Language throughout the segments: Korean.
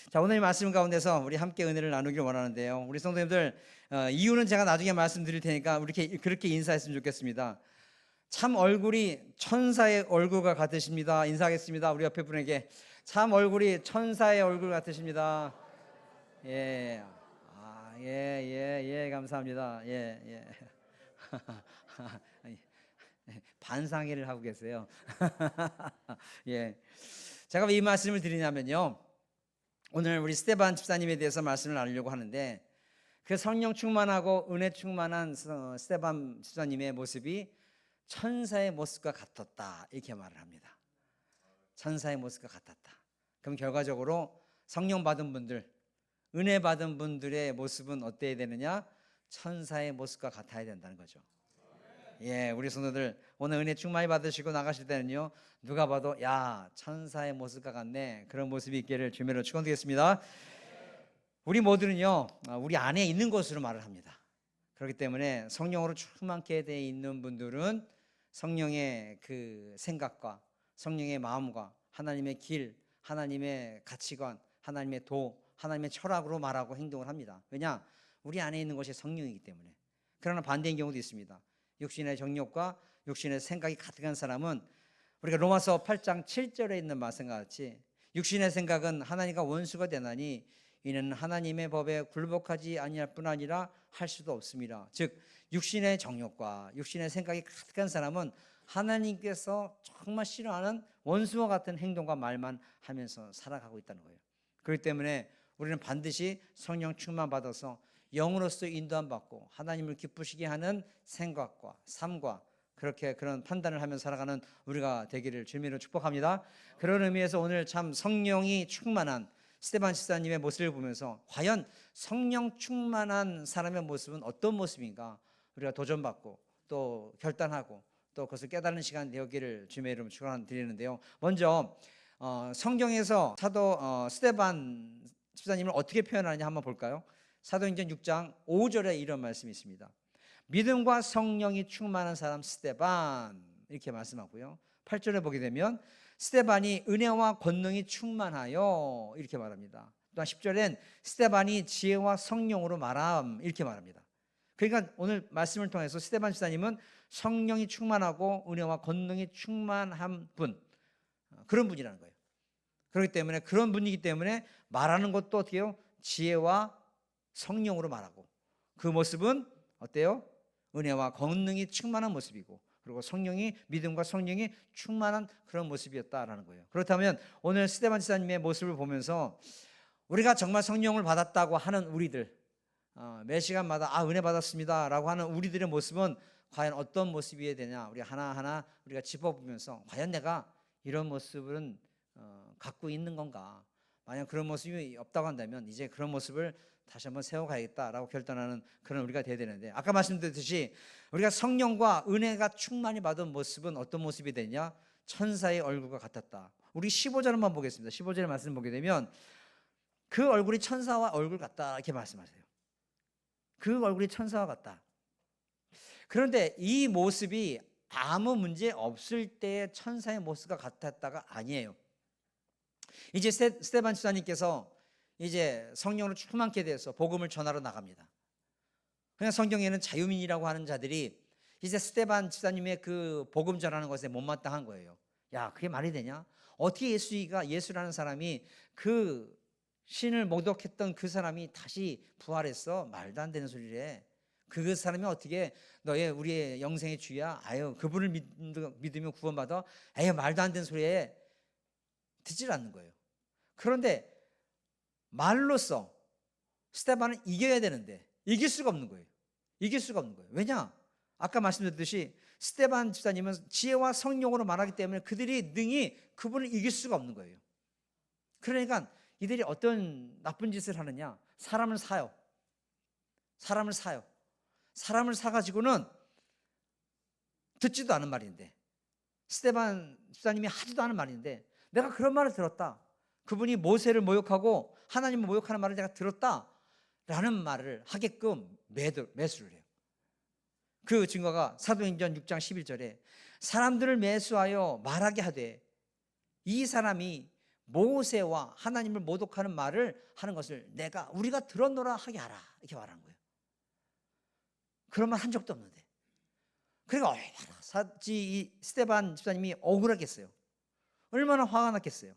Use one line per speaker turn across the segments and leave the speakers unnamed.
자, 오늘 말씀 가운데서 우리 함께 은혜를 나누길 원하는데요. 우리 성도님들, 이유는 제가 나중에 말씀드릴 테니까 그렇게 인사했으면 좋겠습니다. 참 얼굴이 천사의 얼굴과 같으십니다. 인사하겠습니다. 우리 옆에 분에게 참 얼굴이 천사의 얼굴 같으십니다. 예, 감사합니다. 반상회를 하고 계세요. 예, 제가 왜 이 말씀을 드리냐면요. 오늘 우리 스테반 집사님에 대해서 말씀을 나누려고 하는데, 그 성령 충만하고 은혜 충만한 스테반 집사님의 모습이 천사의 모습과 같았다, 이렇게 말을 합니다. 천사의 모습과 같았다. 그럼 결과적으로 성령 받은 분들, 은혜 받은 분들의 모습은 어때야 되느냐? 천사의 모습과 같아야 된다는 거죠. 예, 우리 성도들 오늘 은혜 충만히 받으시고 나가실 때는요, 누가 봐도 야, 천사의 모습과 같네, 그런 모습이 있기를 주님으로 축원드리겠습니다. 우리 모두는요, 우리 안에 있는 것으로 말을 합니다. 그렇기 때문에 성령으로 충만케 되어 있는 분들은 성령의 그 생각과 성령의 마음과 하나님의 길, 하나님의 가치관, 하나님의 도, 하나님의 철학으로 말하고 행동을 합니다. 왜냐? 우리 안에 있는 것이 성령이기 때문에. 그러나 반대인 경우도 있습니다. 육신의 정욕과 육신의 생각이 가득한 사람은, 우리가 로마서 8장 7절에 있는 말씀과 같이 육신의 생각은 하나님과 원수가 되나니 이는 하나님의 법에 굴복하지 아니할 뿐 아니라 할 수도 없습니다. 즉 육신의 정욕과 육신의 생각이 가득한 사람은 하나님께서 정말 싫어하는 원수와 같은 행동과 말만 하면서 살아가고 있다는 거예요. 그렇기 때문에 우리는 반드시 성령 충만 받아서 영으로서 인도함 받고 하나님을 기쁘시게 하는 생각과 삶과 그런 판단을 하면서 살아가는 우리가 되기를 주님으로 축복합니다. 그런 의미에서 오늘 참 성령이 충만한 스테반 집사님의 모습을 보면서 과연 성령 충만한 사람의 모습은 어떤 모습인가, 우리가 도전받고 또 결단하고 또 그것을 깨닫는 시간 되었기를 주님의 이름으로 축원드리는데요. 먼저 성경에서 사도 스테반 집사님을 어떻게 표현하느냐 한번 볼까요? 사도행전 6장 5절에 이런 말씀이 있습니다. 믿음과 성령이 충만한 사람 스테반, 이렇게 말씀하고요. 8절에 보게 되면 스테반이 은혜와 권능이 충만하여, 이렇게 말합니다. 또한 10절엔 스테반이 지혜와 성령으로 말함, 이렇게 말합니다. 그러니까 오늘 말씀을 통해서 스테반 집사님은 성령이 충만하고 은혜와 권능이 충만한 분, 그런 분이라는 거예요. 그렇기 때문에 그런 분이기 때문에 말하는 것도 어떻게 해요? 지혜와 성령으로 말하고, 그 모습은 어때요? 은혜와 권능이 충만한 모습이고, 그리고 성령이, 믿음과 성령이 충만한 그런 모습이었다라는 거예요. 그렇다면 오늘 스테반 지사님의 모습을 보면서 우리가 정말 성령을 받았다고 하는 우리들, 매 시간마다 은혜 받았습니다 라고 하는 우리들의 모습은 과연 어떤 모습이어야 되냐, 우리 하나하나 우리가 짚어보면서 과연 내가 이런 모습은 갖고 있는 건가, 만약 그런 모습이 없다고 한다면 이제 그런 모습을 다시 한번 세워가야겠다라고 결단하는 그런 우리가 되어야 되는데, 아까 말씀드렸듯이 우리가 성령과 은혜가 충만히 받은 모습은 어떤 모습이 되냐? 천사의 얼굴과 같았다. 우리 15절 한번 보겠습니다. 15절의 말씀 보게 되면 그 얼굴이 천사와 얼굴 같다, 이렇게 말씀하세요. 그 얼굴이 천사와 같다. 그런데 이 모습이 아무 문제 없을 때의 천사의 모습과 같았다가 아니에요. 이제 스테반 집사님께서 이제 성령으로 충만케 돼서 복음을 전하러 나갑니다. 그냥 성경에는 자유민이라고 하는 자들이 이제 스테반 집사님의 그 복음 전하는 것에 못마땅한 거예요. 야, 그게 말이 되냐? 어떻게 예수라는 사람이, 그 신을 모독했던 그 사람이 다시 부활했어? 말도 안 되는 소리를 해. 그 사람이 어떻게 우리의 영생의 주야? 아유, 그분을 믿으면 구원받아? 에이, 말도 안 되는 소리 해. 듣질 않는 거예요. 그런데 말로써 스테반은 이겨야 되는데 이길 수가 없는 거예요. 왜냐? 아까 말씀드렸듯이 스테반 집사님은 지혜와 성령으로 말하기 때문에 그들이 능히 그분을 이길 수가 없는 거예요. 그러니까 이들이 어떤 나쁜 짓을 하느냐? 사람을 사요. 사람을 사가지고는 듣지도 않은 말인데, 스테반 집사님이 하지도 않은 말인데 내가 그런 말을 들었다, 그분이 모세를 모욕하고 하나님을 모욕하는 말을 내가 들었다라는 말을 하게끔 매수를 해요. 그 증거가 사도행전 6장 11절에 사람들을 매수하여 말하게 하되 이 사람이 모세와 하나님을 모독하는 말을 하는 것을 우리가 들었노라 하게 하라, 이렇게 말하는 거예요. 그런 말 한 적도 없는데. 그러니까 얼마나 이 스데반 집사님이 억울하겠어요. 얼마나 화가 났겠어요.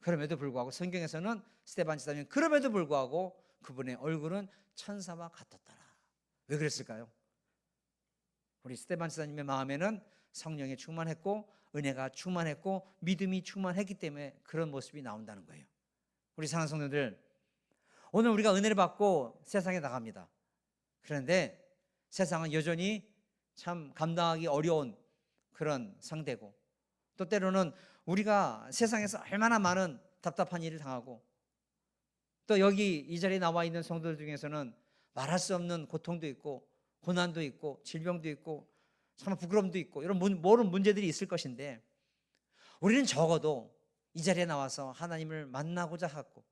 그럼에도 불구하고 성경에서는 스데반 집사님 그럼에도 불구하고 그분의 얼굴은 천사와 같았더라. 왜 그랬을까요? 우리 스데반 집사님의 마음에는 성령이 충만했고 은혜가 충만했고 믿음이 충만했기 때문에 그런 모습이 나온다는 거예요. 우리 사랑하는 성도들, 오늘 우리가 은혜를 받고 세상에 나갑니다. 그런데 세상은 여전히 참 감당하기 어려운 그런 상대고, 또 때로는 우리가 세상에서 얼마나 많은 답답한 일을 당하고, 또 여기 이 자리에 나와 있는 성도들 중에서는 말할 수 없는 고통도 있고 고난도 있고 질병도 있고 참 부끄러움도 있고 이런 모든 문제들이 있을 것인데, 우리는 적어도 이 자리에 나와서 하나님을 만나고자 하고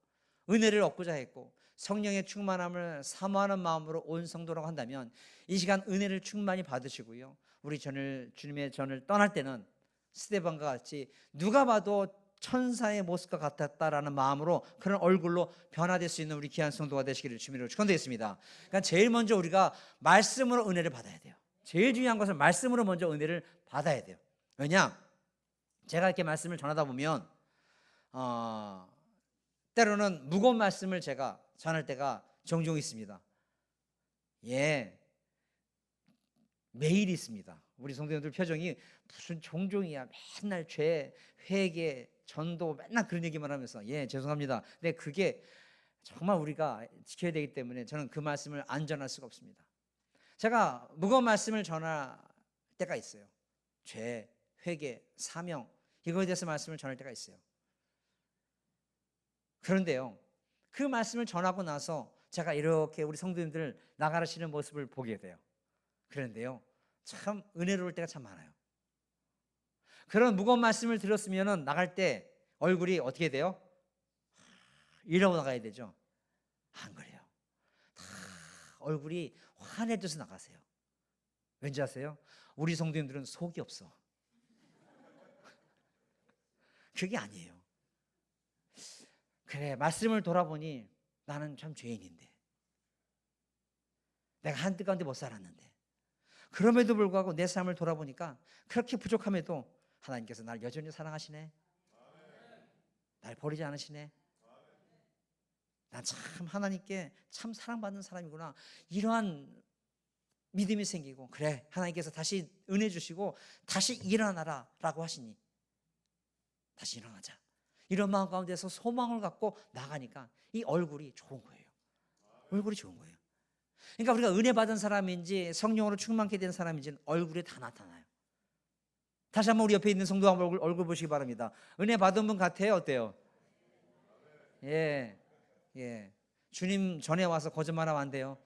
은혜를 얻고자 했고 성령의 충만함을 사모하는 마음으로 온 성도라고 한다면 이 시간 은혜를 충만히 받으시고요, 우리 주님의 전을 떠날 때는 스데반과 같이 누가 봐도 천사의 모습과 같았다라는 마음으로 그런 얼굴로 변화될 수 있는 우리 귀한 성도가 되시기를 주님으로 축원드리겠습니다. 그러니까 제일 먼저 우리가 말씀으로 은혜를 받아야 돼요. 제일 중요한 것은 말씀으로 먼저 은혜를 받아야 돼요. 왜냐? 제가 이렇게 말씀을 전하다 보면 때로는 무거운 말씀을 제가 전할 때가 종종 있습니다. 매일 있습니다. 우리 성도님들 표정이 무슨 종종이야, 맨날 죄, 회개, 전도 맨날 그런 얘기만 하면서 죄송합니다. 근데 그게 정말 우리가 지켜야 되기 때문에 저는 그 말씀을 안 전할 수가 없습니다. 제가 무거운 말씀을 전할 때가 있어요. 죄, 회개, 사명, 이거에 대해서 말씀을 전할 때가 있어요. 그런데요, 그 말씀을 전하고 나서 제가 이렇게 우리 성도님들 나가시는 모습을 보게 돼요. 그런데요, 참 은혜로울 때가 참 많아요. 그런 무거운 말씀을 들었으면 나갈 때 얼굴이 어떻게 돼요? 이러고 나가야 되죠. 안 그래요. 다 얼굴이 환해져서 나가세요. 왠지 아세요? 우리 성도님들은 속이 없어. 그게 아니에요. 그래, 말씀을 돌아보니 나는 참 죄인인데, 내가 한뜻 가운데 못 살았는데, 그럼에도 불구하고 내 삶을 돌아보니까 그렇게 부족함에도 하나님께서 날 여전히 사랑하시네, 날 버리지 않으시네, 난 참 하나님께 참 사랑받는 사람이구나, 이러한 믿음이 생기고, 그래, 하나님께서 다시 은혜 주시고 다시 일어나라 라고 하시니 다시 일어나자, 이런 마음 가운데서 소망을 갖고 나가니까 이 얼굴이 좋은 거예요. 얼굴이 좋은 거예요. 그러니까 우리가 은혜 받은 사람인지 성령으로 충만케 된 사람인지는 얼굴에 다 나타나요. 다시 한번 우리 옆에 있는 성도 얼굴 보시기 바랍니다. 은혜 받은 분 같아요? 어때요? 주님 전에 와서 거짓말하면 안 돼요.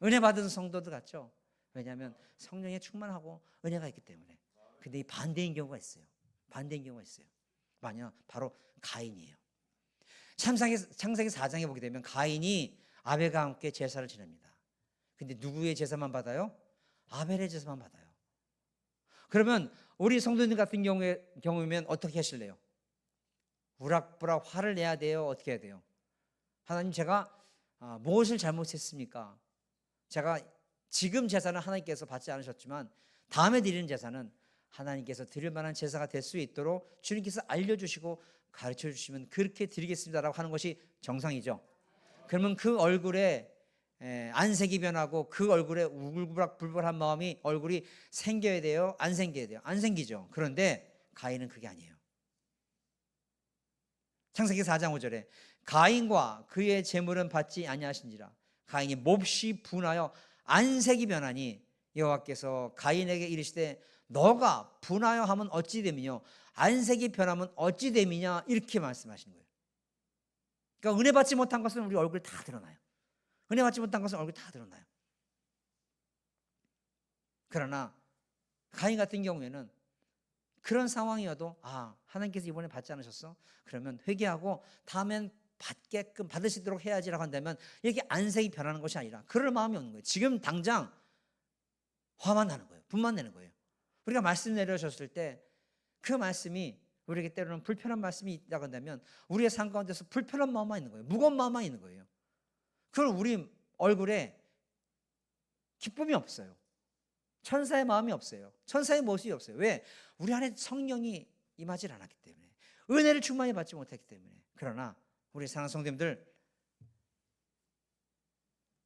은혜 받은 성도들 같죠? 왜냐하면 성령에 충만하고 은혜가 있기 때문에. 근데 이 반대인 경우가 있어요. 바로 가인이에요. 창세기 4장에 보게 되면 가인이 아벨과 함께 제사를 지냅니다. 근데 누구의 제사만 받아요? 아벨의 제사만 받아요. 그러면 우리 성도님 같은 경우면 어떻게 하실래요? 우락부락 화를 내야 돼요? 어떻게 해야 돼요? 하나님, 제가 무엇을 잘못했습니까? 제가 지금 제사는 하나님께서 받지 않으셨지만 다음에 드리는 제사는 하나님께서 드릴 만한 제사가 될 수 있도록 주님께서 알려주시고 가르쳐 주시면 그렇게 드리겠습니다라고 하는 것이 정상이죠. 그러면 그 얼굴에 안색이 변하고 그 얼굴에 우글부락불불한 마음이 얼굴이 생겨야 돼요? 안 생겨야 돼요? 안 생기죠. 그런데 가인은 그게 아니에요. 창세기 4장 5절에 가인과 그의 재물은 받지 아니하신지라. 가인이 몹시 분하여 안색이 변하니 여호와께서 가인에게 이르시되 너가 분하여 하면 어찌 됨이뇨 안색이 변하면 어찌 됨이냐, 이렇게 말씀하시는 거예요. 그러니까 은혜 받지 못한 것은 우리 얼굴에 다 드러나요. 은혜 받지 못한 것은 얼굴에 다 드러나요. 그러나 가인 같은 경우에는 그런 상황이어도 하나님께서 이번에 받지 않으셨어? 그러면 회개하고 다음엔 받으시도록 해야지라고 한다면 이렇게 안색이 변하는 것이 아니라 그럴 마음이 없는 거예요. 지금 당장 화만 나는 거예요. 분만 내는 거예요. 우리가 말씀 내려주셨을 때 그 말씀이 우리에게 때로는 불편한 말씀이 있다고 한다면 우리의 삶 가운데서 불편한 마음만 있는 거예요. 무거운 마음만 있는 거예요. 그럼 우리 얼굴에 기쁨이 없어요. 천사의 마음이 없어요. 천사의 모습이 없어요. 왜? 우리 안에 성령이 임하지 않았기 때문에, 은혜를 충만히 받지 못했기 때문에. 그러나 우리 사랑하는 성도님들,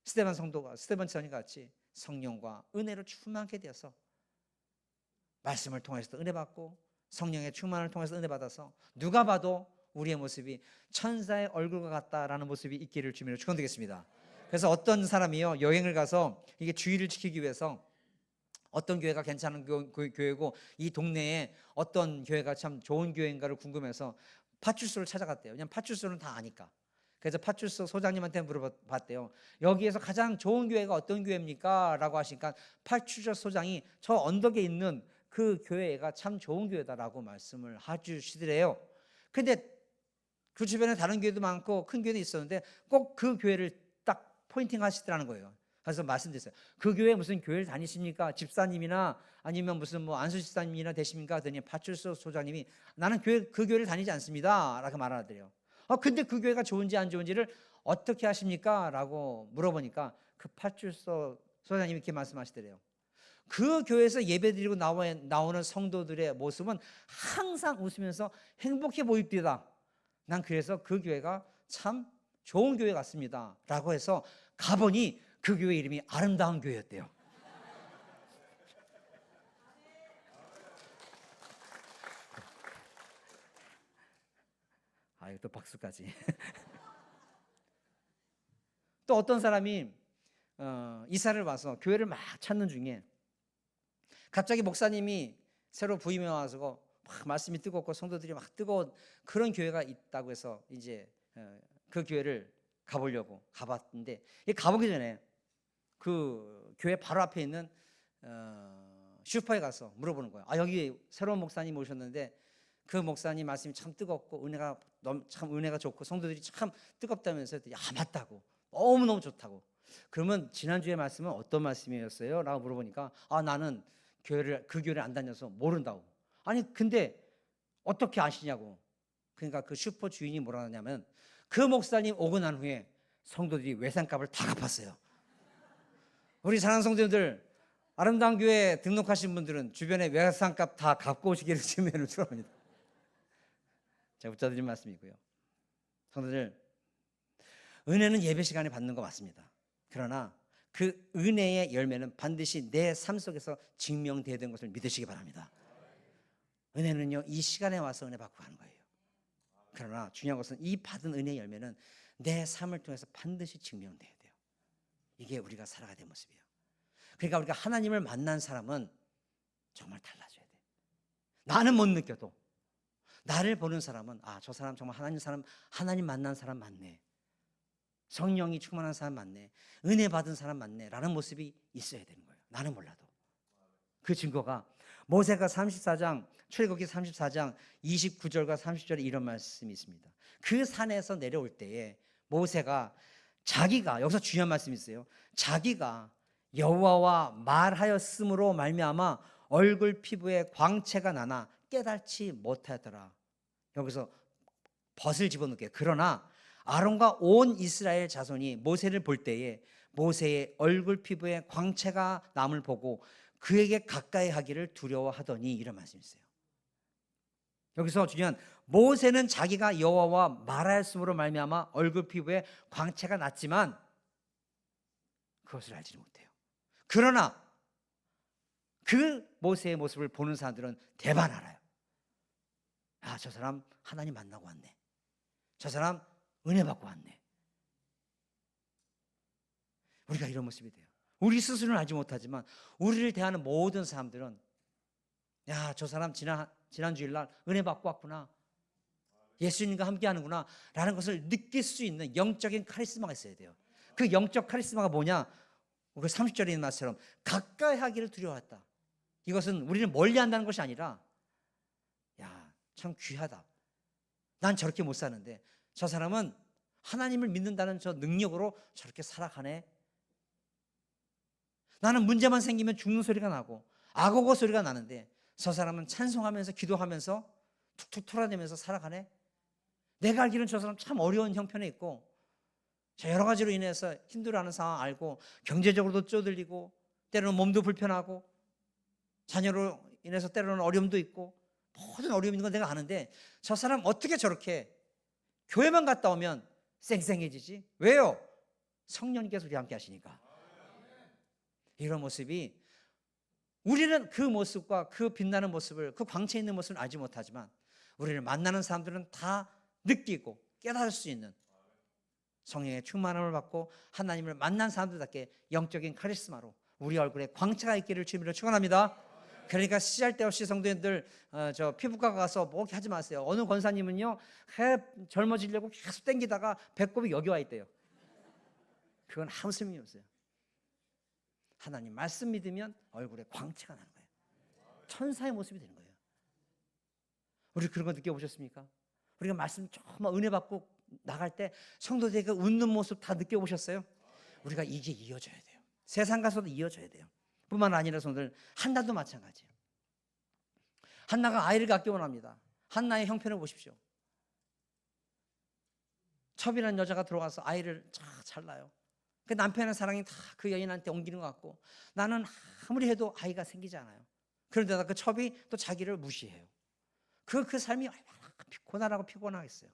스데반 성도가, 스데반 전이 같이 성령과 은혜로 충만하게 되어서 말씀을 통해서도 은혜 받고 성령의 충만을 통해서 은혜 받아서 누가 봐도 우리의 모습이 천사의 얼굴과 같다라는 모습이 있기를 주님으로 축원드리겠습니다. 그래서 어떤 사람이요, 여행을 가서 이게 주의를 지키기 위해서 어떤 교회가 괜찮은 교회고 이 동네에 어떤 교회가 참 좋은 교회인가를 궁금해서 파출소를 찾아갔대요. 왜냐하면 파출소는 다 아니까. 그래서 파출소 소장님한테 물어봤대요. 여기에서 가장 좋은 교회가 어떤 교회입니까? 라고 하시니까 파출소 소장이 저 언덕에 있는 그 교회가 참 좋은 교회다라고 말씀을 해주시더래요. 근데 그 주변에 다른 교회도 많고 큰 교회도 있었는데 꼭 그 교회를 딱 포인팅 하시더라는 거예요. 그래서 말씀드렸어요. 그 교회 무슨 교회를 다니십니까? 집사님이나 아니면 무슨 뭐 안수 집사님이나 되십니까? 하더니 파출소 소장님이 나는 그 교회를 다니지 않습니다 라고 말하더래요. 근데 그 교회가 좋은지 안 좋은지를 어떻게 하십니까? 라고 물어보니까 그 파출소 소장님이 이렇게 말씀하시더래요. 그 교회에서 예배드리고 나오는 성도들의 모습은 항상 웃으면서 행복해 보입니다. 난 그래서 그 교회가 참 좋은 교회 같습니다 라고 해서 가보니 그 교회 이름이 아름다운 교회였대요. 이거 또 박수까지. 또 어떤 사람이 이사를 와서 교회를 막 찾는 중에 갑자기 목사님이 새로 부임해 와서 막 말씀이 뜨겁고 성도들이 막 뜨거운 그런 교회가 있다고 해서 이제 그 교회를 가보려고 가봤는데, 가보기 전에 그 교회 바로 앞에 있는 슈퍼에 가서 물어보는 거예요. 여기 새로운 목사님 오셨는데 그 목사님 말씀이 참 뜨겁고 참 은혜가 좋고 성도들이 참 뜨겁다면서 맞다고, 너무너무 좋다고. 그러면 지난주에 말씀은 어떤 말씀이었어요? 라고 물어보니까 나는 그 교회를 안 다녀서 모른다고. 아니 근데 어떻게 아시냐고. 그러니까 그 슈퍼 주인이 뭐라 하냐면 그 목사님 오고 난 후에 성도들이 외상값을 다 갚았어요. 우리 사랑하는 성도들, 아름다운 교회 등록하신 분들은 주변에 외상값 다 갚고 오시기를 주님으로 축원합니다. 제가 붙여드린 말씀이고요. 성도들, 은혜는 예배 시간에 받는 거 맞습니다. 그러나 그 은혜의 열매는 반드시 내 삶 속에서 증명되어야 되는 것을 믿으시기 바랍니다. 은혜는요, 이 시간에 와서 은혜 받고 가는 거예요. 그러나 중요한 것은 이 받은 은혜의 열매는 내 삶을 통해서 반드시 증명돼야 돼요. 이게 우리가 살아가야 될 모습이에요. 그러니까 우리가 하나님을 만난 사람은 정말 달라져야 돼. 나는 못 느껴도 나를 보는 사람은 저 사람 정말 하나님 만난 사람 맞네, 성령이 충만한 사람 맞네, 은혜 받은 사람 맞네 라는 모습이 있어야 되는 거예요. 나는 몰라도. 그 증거가 모세가 34장 출애굽기 34장 29절과 30절에 이런 말씀이 있습니다. 그 산에서 내려올 때에 모세가 자기가, 여기서 중요한 말씀이 있어요. 자기가 여호와와 말하였으므로 말미암아 얼굴 피부에 광채가 나나 깨닫지 못하더라. 여기서 벗을 집어넣게. 그러나 아론과 온 이스라엘 자손이 모세를 볼 때에 모세의 얼굴 피부에 광채가 남을 보고 그에게 가까이 하기를 두려워하더니, 이런 말씀이 있어요. 여기서 중요한, 모세는 자기가 여호와와 말하였으므로 말미암아 얼굴 피부에 광채가 났지만 그것을 알지 못해요. 그러나 그 모세의 모습을 보는 사람들은 대반 알아요. 저 사람 하나님 만나고 왔네, 저 사람 은혜 받고 왔네. 우리가 이런 모습이 돼요. 우리 스스로는 알지 못하지만 우리를 대하는 모든 사람들은 저 사람 지난 주일날 은혜 받고 왔구나, 예수님과 함께 하는구나 라는 것을 느낄 수 있는 영적인 카리스마가 있어야 돼요. 그 영적 카리스마가 뭐냐? 그 30절에 있는 말처럼 가까이 하기를 두려워했다. 이것은 우리를 멀리 한다는 것이 아니라 참 귀하다, 난 저렇게 못 사는데 저 사람은 하나님을 믿는다는 저 능력으로 저렇게 살아가네. 나는 문제만 생기면 죽는 소리가 나고 악어고 소리가 나는데 저 사람은 찬송하면서 기도하면서 툭툭 털어내면서 살아가네? 내가 알기로는 저 사람 참 어려운 형편에 있고 자, 여러 가지로 인해서 힘들어하는 상황 알고 경제적으로도 쪼들리고 때로는 몸도 불편하고 자녀로 인해서 때로는 어려움도 있고 모든 어려움이 있는 건 내가 아는데 저 사람 어떻게 저렇게 교회만 갔다 오면 쌩쌩해지지? 왜요? 성령님께서 우리와 함께 하시니까. 이런 모습이 우리는 그 모습과 그 빛나는 모습을 그 광채 있는 모습을 알지 못하지만 우리를 만나는 사람들은 다 느끼고 깨달을 수 있는 성령의 충만함을 받고 하나님을 만난 사람들답게 영적인 카리스마로 우리 얼굴에 광채가 있기를 주님으로 축원합니다. 그러니까 쓰잘데없이 성도님들 저 피부과 가서 뭐 이렇게 하지 마세요. 어느 권사님은요 젊어지려고 계속 땡기다가 배꼽이 여기 와 있대요. 그건 아무 소용이 없어요. 하나님 말씀 믿으면 얼굴에 광채가 나는 거예요. 천사의 모습이 되는 거예요. 우리 그런 거 느껴보셨습니까? 우리가 말씀 정말 은혜 받고 나갈 때 성도들에게 웃는 모습 다 느껴보셨어요? 우리가 이게 이어져야 돼요. 세상 가서도 이어져야 돼요. 뿐만 아니라 성도들 한나도 마찬가지예요. 한나가 아이를 갖기 원합니다. 한나의 형편을 보십시오. 첩이라는 여자가 들어가서 아이를 잘 낳아요. 그 남편의 사랑이 다 그 여인한테 옮기는 것 같고 나는 아무리 해도 아이가 생기지 않아요. 그런데다 그 첩이 또 자기를 무시해요. 그 삶이 얼마나 고난하고 피곤하겠어요.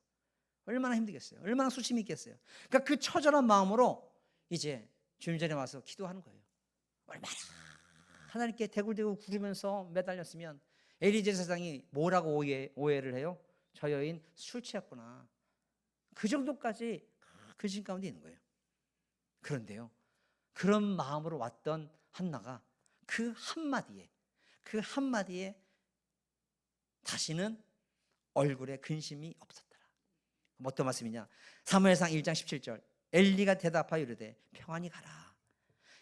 얼마나 힘들겠어요. 얼마나 수심이 있겠어요. 그러니까 그 처절한 마음으로 이제 주님 전에 와서 기도하는 거예요. 얼마나 하나님께 대굴대굴 구르면서 매달렸으면 엘리 제사장이 뭐라고 오해를 해요? 저 여인 술 취했구나. 그 정도까지 근심 가운데 있는 거예요. 그런데요, 그런 마음으로 왔던 한나가 그 한마디에 다시는 얼굴에 근심이 없었더라. 어떤 말씀이냐? 사무엘상 1장 17절 엘리가 대답하여 이르되 평안히 가라.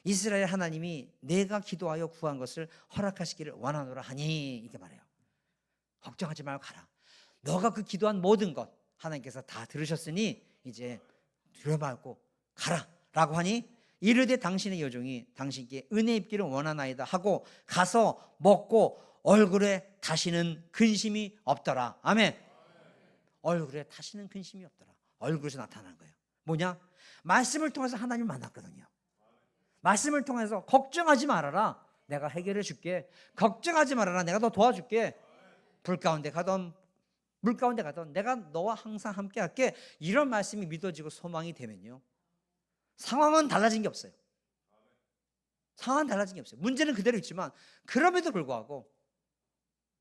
이스라엘 하나님이 내가 기도하여 구한 것을 허락하시기를 원하노라 하니 이렇게 말해요. 걱정하지 말고 가라. 너가 그 기도한 모든 것 하나님께서 다 들으셨으니 이제 두려워 말고 가라 라고 하니 이르되 당신의 여종이 당신께 은혜 입기를 원하나이다 하고 가서 먹고 얼굴에 다시는 근심이 없더라. 아멘. 얼굴에 다시는 근심이 없더라. 얼굴에서 나타나는 거예요. 뭐냐? 말씀을 통해서 하나님을 만났거든요. 말씀을 통해서 걱정하지 말아라. 내가 해결해 줄게. 걱정하지 말아라. 내가 너 도와줄게. 불 가운데 가던 물 가운데 가던 내가 너와 항상 함께 할게. 이런 말씀이 믿어지고 소망이 되면요, 상황은 달라진 게 없어요. 상황은 달라진 게 없어요. 문제는 그대로 있지만 그럼에도 불구하고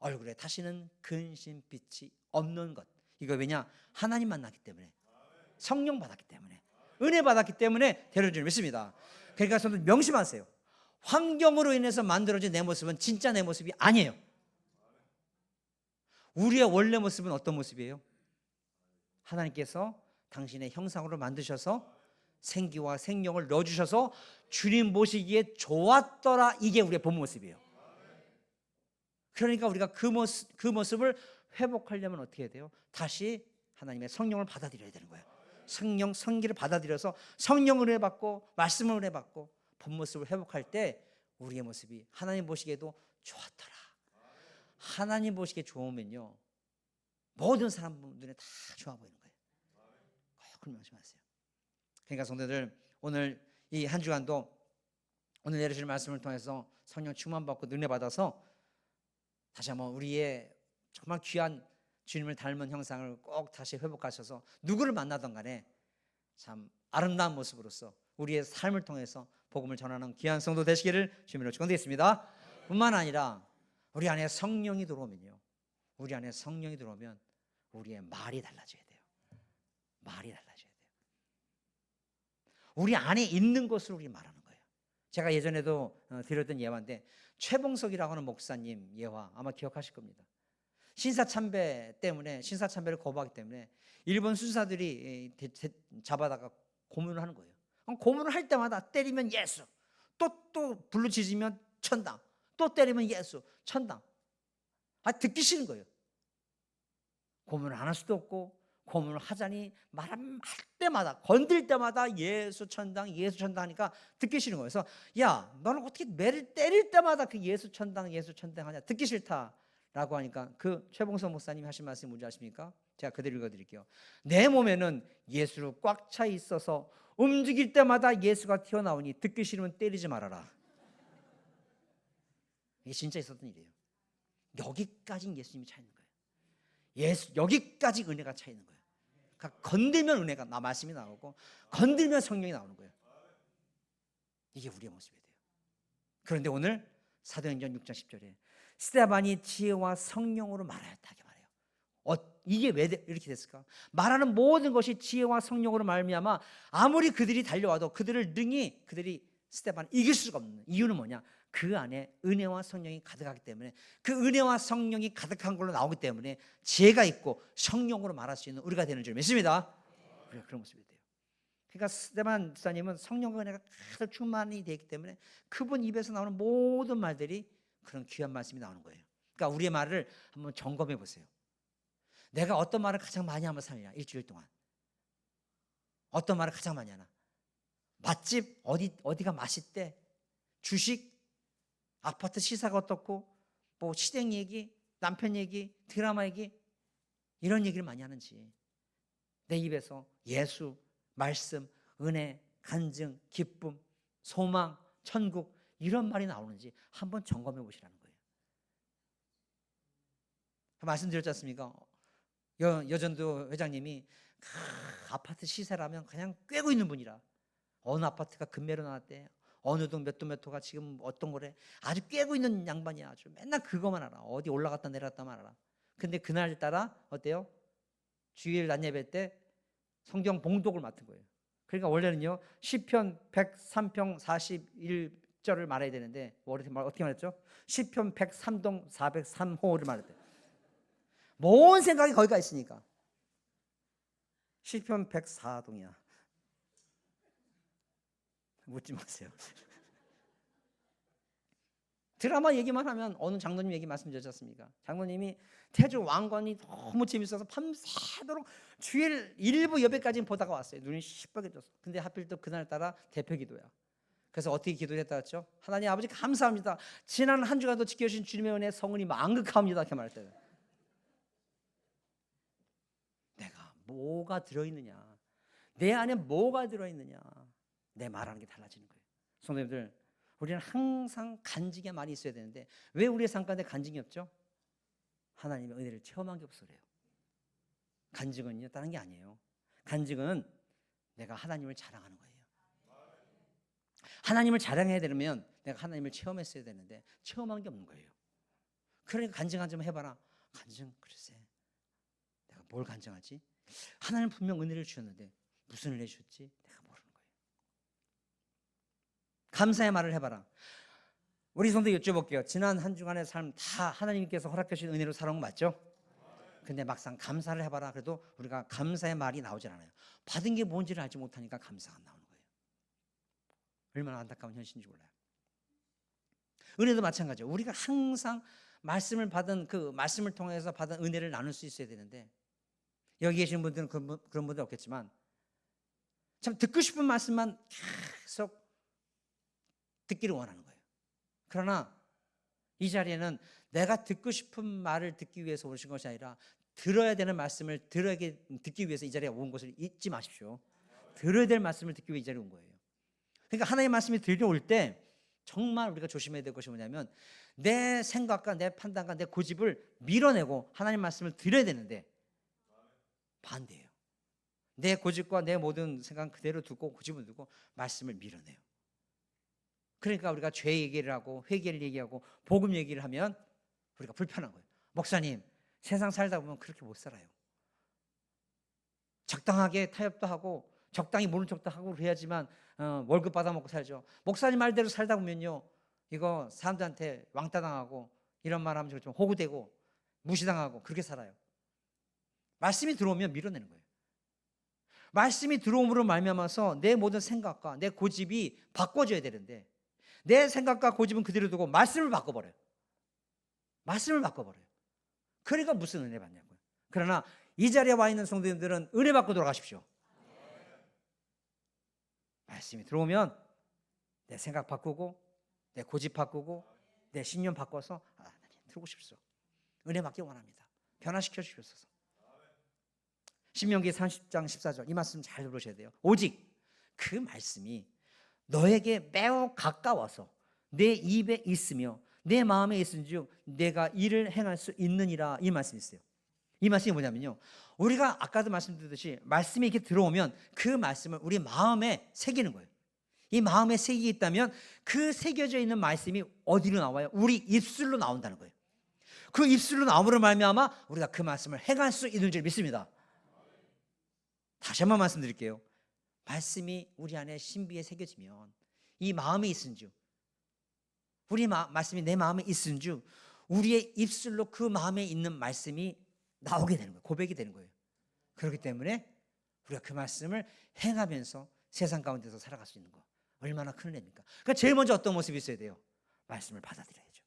얼굴에 다시는 근심빛이 없는 것. 이거 왜냐? 하나님 만났기 때문에, 성령 받았기 때문에, 은혜 받았기 때문에 되는 줄 믿습니다. 그러니까 저는 명심하세요. 환경으로 인해서 만들어진 내 모습은 진짜 내 모습이 아니에요. 우리의 원래 모습은 어떤 모습이에요? 하나님께서 당신의 형상으로 만드셔서 생기와 생명을 넣어주셔서 주님 보시기에 좋았더라. 이게 우리의 본 모습이에요. 그러니까 우리가 그 모습을 회복하려면 어떻게 해야 돼요? 다시 하나님의 성령을 받아들여야 되는 거예요. 성기를 받아들여서 성령을 은혜 받고 말씀을 은혜 받고 본 모습을 회복할 때 우리의 모습이 하나님 보시기에도 좋았더라. 하나님 보시기에 좋으면요, 모든 사람 눈에 다 좋아 보이는 거예요. 꼭 그런 말씀하세요. 그러니까 성도들, 오늘 이 한 주간도 오늘 내려주신 말씀을 통해서 성령 충만 받고 은혜 받아서 다시 한번 우리의 정말 귀한 주님을 닮은 형상을 꼭 다시 회복하셔서 누구를 만나던 간에 참 아름다운 모습으로서 우리의 삶을 통해서 복음을 전하는 귀한 성도 되시기를 주님으로 축원드리겠습니다. 뿐만 아니라 우리 안에 성령이 들어오면요, 우리 안에 성령이 들어오면 우리의 말이 달라져야 돼요. 말이 달라져야 돼요. 우리 안에 있는 것을 우리 말하는 거예요. 제가 예전에도 드렸던 예화인데 최봉석이라고 하는 목사님 예화 아마 기억하실 겁니다. 신사참배 때문에, 신사참배를 거부하기 때문에 일본 순사들이 잡아다가 고문을 하는 거예요. 고문을 할 때마다 때리면 예수, 또 불러지지면 천당, 또 때리면 예수, 천당. 듣기 싫은 거예요. 고문을 안 할 수도 없고 고문을 하자니 말 때마다, 건들 때마다 예수 천당, 예수 천당 하니까 듣기 싫은 거예요. 그래서 야, 너는 어떻게 매를 때릴 때마다 그 예수 천당, 예수 천당 하냐? 듣기 싫다. 라고 하니까 그 최봉선 목사님이 하신 말씀이 뭔지 아십니까? 제가 그대로 읽어드릴게요. 내 몸에는 예수로 꽉 차 있어서 움직일 때마다 예수가 튀어나오니 듣기 싫으면 때리지 말아라. 이게 진짜 있었던 일이에요. 여기까지 예수님이 차 있는 거예요. 여기까지 은혜가 차 있는 거예요. 그러니까 건들면 은혜가 말씀이 나오고 건들면 성령이 나오는 거예요. 이게 우리의 모습이 돼요. 그런데 오늘 사도행전 6장 10절에 스데반이 지혜와 성령으로 말하였다 하게 말해요. 이게 왜 이렇게 됐을까? 말하는 모든 것이 지혜와 성령으로 말미암아 아무리 그들이 달려와도 그들이 스데반을 이길 수가 없는 이유는 뭐냐? 그 안에 은혜와 성령이 가득하기 때문에, 그 은혜와 성령이 가득한 걸로 나오기 때문에 지혜가 있고 성령으로 말할 수 있는 우리가 되는 줄 믿습니다. 우리가 그런 모습이 돼요. 그러니까 스데반 집사님은 성령과 은혜가 가득 충만이 되기 때문에 그분 입에서 나오는 모든 말들이 그런 귀한 말씀이 나오는 거예요. 그러니까 우리의 말을 한번 점검해 보세요. 내가 어떤 말을 가장 많이 하면 살냐? 일주일 동안 어떤 말을 가장 많이 하나? 맛집 어디가 맛있대? 주식, 아파트 시사가 어떻고, 뭐 시댁 얘기, 남편 얘기, 드라마 얘기, 이런 얘기를 많이 하는지, 내 입에서 예수, 말씀, 은혜, 간증, 기쁨, 소망, 천국 이런 말이 나오는지 한번 점검해 보시라는 거예요. 말씀드렸지 않습니까? 여전도 회장님이 아파트 시세라면 그냥 꿰고 있는 분이라, 어느 아파트가 금매로 나왔대, 어느 동 몇 호가 지금 어떤 거래, 아주 꿰고 있는 양반이야. 아주 맨날 그거만 알아. 어디 올라갔다 내려갔다만 알아. 근데 그날따라 어때요? 주일 낮 예배 때 성경 봉독을 맡은 거예요. 그러니까 원래는요 시편 103편 41절을 말해야 되는데 어떻게 말했죠? 시편 103동 403호를 말했대요. 뭔 생각이 거기가 있으니까. 시편 104동이야. 묻지 마세요. 드라마 얘기만 하면 어느 장로님 얘기 말씀드렸지 않습니까? 장로님이 태조 왕건이 너무 재밌어서 밤새도록 주일 일부 예배까지 보다가 왔어요. 눈이 시뻘개졌어. 근데 하필 또 그날따라 대표 기도야. 그래서 어떻게 기도했다 했죠? 하나님 아버지 감사합니다. 지난 한 주간도 지켜주신 주님의 은혜 성은이 만극합니다. 이렇게 말했대요. 내가 뭐가 들어있느냐, 내 안에 뭐가 들어있느냐, 내 말하는 게 달라지는 거예요. 성도님들, 우리는 항상 간증이 많이 있어야 되는데 왜 우리의 삶 가운데 간증이 없죠? 하나님의 은혜를 체험한 게 없어 그래요. 간증은요 다른 게 아니에요. 간증은 내가 하나님을 자랑하는 거예요. 하나님을 자랑해야 되려면 내가 하나님을 체험했어야 되는데 체험한 게 없는 거예요. 그러니까 간증 좀 해봐라. 간증 글쎄 내가 뭘 간증하지? 하나님 분명 은혜를 주셨는데 무슨 은혜 주셨지? 내가 모르는 거예요. 감사의 말을 해봐라. 우리 성도 여쭤볼게요. 지난 한 주간의 삶 다 하나님께서 허락해 주신 은혜로 살아온 거 맞죠? 근데 막상 감사를 해봐라. 그래도 우리가 감사의 말이 나오질 않아요. 받은 게 뭔지를 알지 못하니까 감사가 안 나오는 거예요. 얼마나 안타까운 현실인지 몰라요. 은혜도 마찬가지예요. 우리가 항상 말씀을 받은 그 말씀을 통해서 받은 은혜를 나눌 수 있어야 되는데, 여기 계신 분들은 그런 분들 없겠지만 참 듣고 싶은 말씀만 계속 듣기를 원하는 거예요. 그러나 이 자리에는 내가 듣고 싶은 말을 듣기 위해서 오신 것이 아니라 들어야 되는 말씀을 듣기 위해서 이 자리에 온 것을 잊지 마십시오. 들어야 될 말씀을 듣기 위해 이 자리에 온 거예요. 그러니까 하나님의 말씀이 들려올 때 정말 우리가 조심해야 될 것이 뭐냐면 내 생각과 내 판단과 내 고집을 밀어내고 하나님 말씀을 들어야 되는데 반대예요. 내 고집과 내 모든 생각 그대로 두고 고집을 두고 말씀을 밀어내요. 그러니까 우리가 죄 얘기를 하고 회개를 얘기하고 복음 얘기를 하면 우리가 불편한 거예요. 목사님, 세상 살다 보면 그렇게 못 살아요. 적당하게 타협도 하고 적당히 모른 척도 하고 해야지만 월급 받아먹고 살죠. 목사님 말대로 살다 보면요, 이거 사람들한테 왕따 당하고 이런 말 하면 좀 호구되고 무시당하고 그렇게 살아요. 말씀이 들어오면 밀어내는 거예요. 말씀이 들어옴으로 말미암아서 내 모든 생각과 내 고집이 바꿔져야 되는데 내 생각과 고집은 그대로 두고 말씀을 바꿔버려요. 말씀을 바꿔버려요. 그러니까 무슨 은혜 받냐고요. 그러나 이 자리에 와 있는 성도님들은 은혜 받고 돌아가십시오. 말씀이 들어오면 내 생각 바꾸고 내 고집 바꾸고 내 신념 바꿔서 하나님 들고 싶소. 은혜 받기 원합니다. 변화시켜 주시옵소서. 신명기 30장 14절 이 말씀 잘 들으셔야 돼요. 오직 그 말씀이 너에게 매우 가까워서 내 입에 있으며 내 마음에 있은즉 내가 이를 행할 수 있느니라, 이 말씀이 있어요. 이 말씀이 뭐냐면요, 우리가 아까도 말씀드렸듯이 말씀이 이렇게 들어오면 그 말씀을 우리 마음에 새기는 거예요. 이 마음에 새기게 있다면 그 새겨져 있는 말씀이 어디로 나와요? 우리 입술로 나온다는 거예요. 그 입술로 나옴으로 말미암아 우리가 그 말씀을 행할 수 있는 줄 믿습니다. 다시 한번 말씀드릴게요. 말씀이 우리 안에 신비에 새겨지면 이 마음에 있은즉, 우리 말씀이 내 마음에 있은즉 우리의 입술로 그 마음에 있는 말씀이 나오게 되는 거예요. 고백이 되는 거예요. 그렇기 때문에 우리가 그 말씀을 행하면서 세상 가운데서 살아갈 수 있는 거 얼마나 큰 은혜입니까? 그러니까 제일 먼저 어떤 모습이 있어야 돼요? 말씀을 받아들여야죠.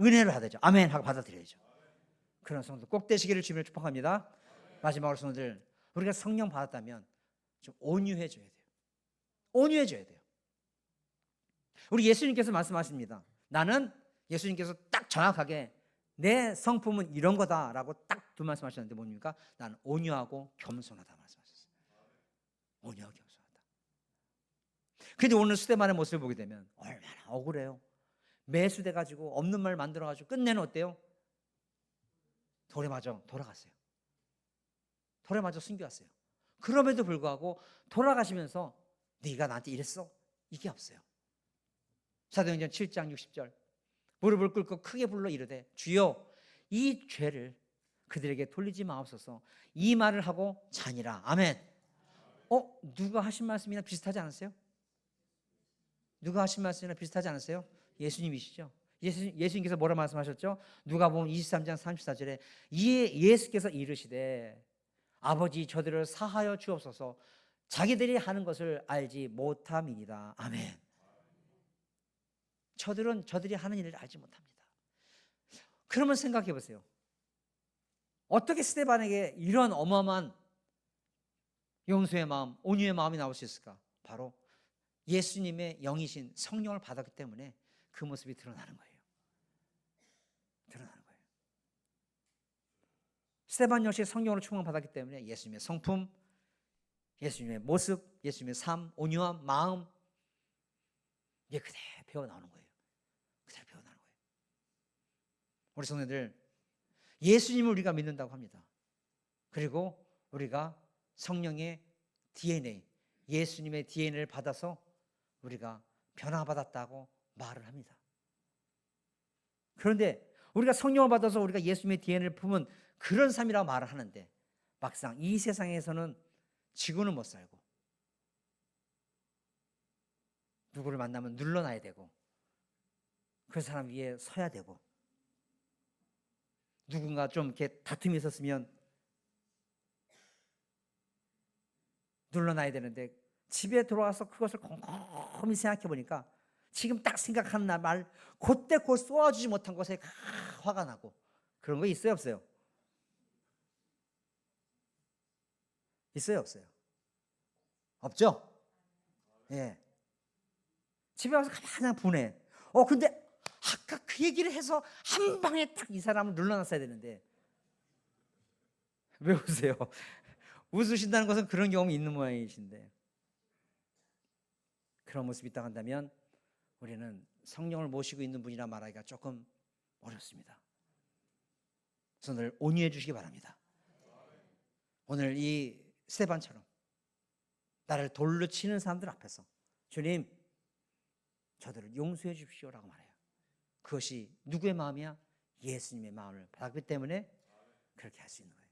은혜를 받아야죠. 아멘 하고 받아들여야죠. 그런 성도 꼭 되시기를 주님을 축복합니다. 마지막으로 성도들, 우리가 성령 받았다면 좀 온유해져야 돼요. 온유해져야 돼요. 우리 예수님께서 말씀하십니다. 나는, 예수님께서 딱 정확하게 내 성품은 이런 거다라고 딱 두 말씀하셨는데 뭡니까? 나는 온유하고 겸손하다 말씀하셨어요. 온유하고 겸손하다. 그런데 오늘 스데반의 모습을 보게 되면 얼마나 억울해요. 매수돼 가지고 없는 말 만들어 가지고 끝내는 어때요? 돌에 맞아 돌아갔어요. 돌에 맞아 숨겨왔어요. 그럼에도 불구하고 돌아가시면서 네가 나한테 이랬어? 이게 없어요. 사도행전 7장 60절 무릎을 꿇고 크게 불러 이르되 주여 이 죄를 그들에게 돌리지 마옵소서, 이 말을 하고 자니라. 아멘. 누가 하신 말씀이나 비슷하지 않았어요? 누가 하신 말씀이나 비슷하지 않았어요? 예수님이시죠. 예수님께서 뭐라 말씀하셨죠? 누가복음 23장 34절에 예수께서 이르시되 아버지 저들을 사하여 주옵소서, 자기들이 하는 것을 알지 못함이니라. 아멘. 저들이 하는 일을 알지 못합니다. 그러면 생각해 보세요. 어떻게 스데반에게 이런 어마어마한 용서의 마음, 온유의 마음이 나올 수 있을까? 바로 예수님의 영이신 성령을 받았기 때문에 그 모습이 드러나는 거예요. 드러나는 거예요. 스데반 역시 성령으로 충만받았기 때문에 예수님의 성품, 예수님의 모습, 예수님의 삶, 온유한 마음, 이게 그대로 배워 나오는 거예요. 그대로 배워 나오는 거예요. 우리 성도들, 예수님을 우리가 믿는다고 합니다. 그리고 우리가 성령의 DNA, 예수님의 DNA를 받아서 우리가 변화받았다고 말을 합니다. 그런데 우리가 성령을 받아서 우리가 예수님의 DNA를 품은 그런 삶이라고 말을 하는데 막상 이 세상에서는 지구는 못 살고 누구를 만나면 눌러놔야 되고 그 사람 위에 서야 되고 누군가 좀 이렇게 다툼이 있었으면 눌러놔야 되는데 집에 들어와서 그것을 곰곰이 생각해 보니까 지금 딱 생각하는 말 그때 곧 쏘아주지 못한 것에 화가 나고 그런 거 있어요 없어요? 있어요 없어요? 없죠? 예. 집에 와서 가만히 분해. 근데 아까 그 얘기를 해서 한 방에 딱 이 사람을 눌러놨어야 되는데 왜 웃으세요? 웃으신다는 것은 그런 경험이 있는 모양이신데 그런 모습이 있다고 한다면 우리는 성령을 모시고 있는 분이라 말하기가 조금 어렵습니다. 오늘 온유해 주시기 바랍니다. 오늘 이 스데반처럼 나를 돌로 치는 사람들 앞에서 주님 저들을 용서해 주십시오라고 말해요. 그것이 누구의 마음이야? 예수님의 마음을 받았기 때문에 그렇게 할 수 있는 거예요.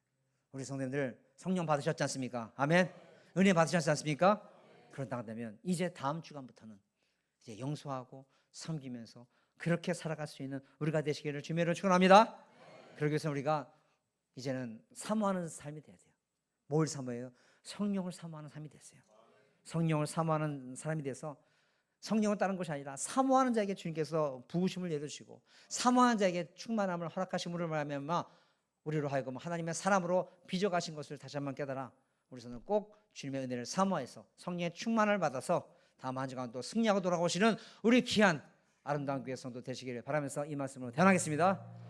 우리 성도님들 성령 받으셨지 않습니까? 아멘. 은혜 받으셨지 않습니까? 그런다 한다면 이제 다음 주간부터는 이제 용서하고 섬기면서 그렇게 살아갈 수 있는 우리가 되시기를 주님으로 축원합니다. 그러기 위해서 우리가 이제는 사모하는 삶이 돼야 돼요. 뭘 사모해요? 성령을 사모하는 삶이 됐어요. 성령을 사모하는 사람이 돼서 성령을 따르는 것이 아니라 사모하는 자에게 주님께서 부으심을 내려주시고 사모하는 자에게 충만함을 허락하심으로 말하면 우리로 하여금 하나님의 사람으로 빚어가신 것을 다시 한번 깨달아 우리서는 꼭 주님의 은혜를 사모해서 성령의 충만을 받아서 다음 한 주간 또 승리하고 돌아오시는 우리 귀한 아름다운 교회 성도 되시기를 바라면서 이 말씀으로 대언하겠습니다.